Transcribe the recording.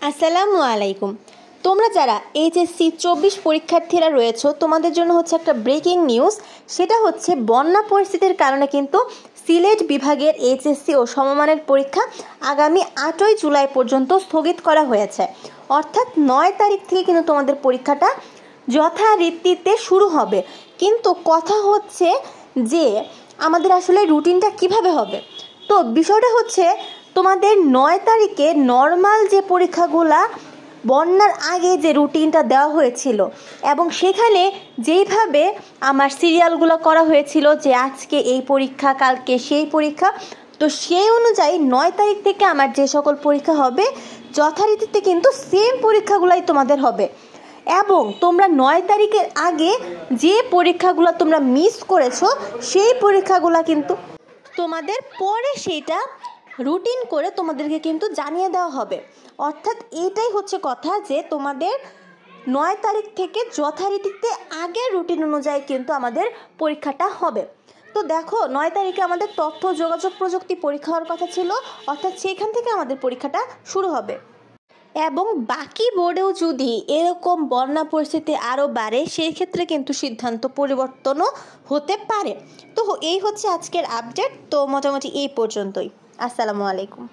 আসসালামু আলাইকুম। তোমরা যারা এইচএসসি 24 পরীক্ষার্থীরা রয়েছো, তোমাদের জন্য হচ্ছে একটা ব্রেকিং নিউজ। সেটা হচ্ছে বন্যা পরিস্থিতির কারণে কিন্তু সিলেট বিভাগের এইচএসসি ও সমমানের পরীক্ষা আগামী 8ই জুলাই পর্যন্ত স্থগিত করা হয়েছে। অর্থাৎ 9 তারিখ থেকে কিন্তু তোমাদের পরীক্ষাটা যথারীতিতে শুরু হবে। কিন্তু কথা হচ্ছে যে আমাদের আসলে রুটিনটা কিভাবে হবে। তো বিষয়টা হচ্ছে তোমাদের 9 তারিখে নর্মাল যে পরীক্ষাগুলা বন্যার আগে যে রুটিনটা দেওয়া হয়েছিল এবং সেখানে যেইভাবে আমার সিরিয়ালগুলো করা হয়েছিল যে আজকে এই পরীক্ষা, কালকে সেই পরীক্ষা, তো সেই অনুযায়ী 9 তারিখ থেকে আমার যে সকল পরীক্ষা হবে যথারীতিতে কিন্তু সেম পরীক্ষাগুলাই তোমাদের হবে। এবং তোমরা 9 তারিখের আগে যে পরীক্ষাগুলো তোমরা মিস করেছো সেই পরীক্ষাগুলো কিন্তু তোমাদের পরে সেইটা রুটিন করে তোমাদেরকে কিন্তু জানিয়ে দেওয়া হবে। অর্থাৎ এটাই হচ্ছে কথা যে তোমাদের 9 তারিখ থেকে যথারীতিতে আগের রুটিন অনুযায়ী কিন্তু আমাদের পরীক্ষাটা হবে। তো দেখো, 9 তারিখে আমাদের তথ্য যোগাযোগ প্রযুক্তি পরীক্ষা হওয়ার কথা ছিল, অর্থাৎ সেখান থেকে আমাদের পরীক্ষাটা শুরু হবে। এবং বাকি বোর্ডেও যদি এরকম বন্যা পরিস্থিতি আরও বাড়ে, সেই ক্ষেত্রে কিন্তু সিদ্ধান্ত পরিবর্তনও হতে পারে। তো এই হচ্ছে আজকের আপডেট। তো মোটামুটি এই পর্যন্তই। আসসালামু আলাইকুম।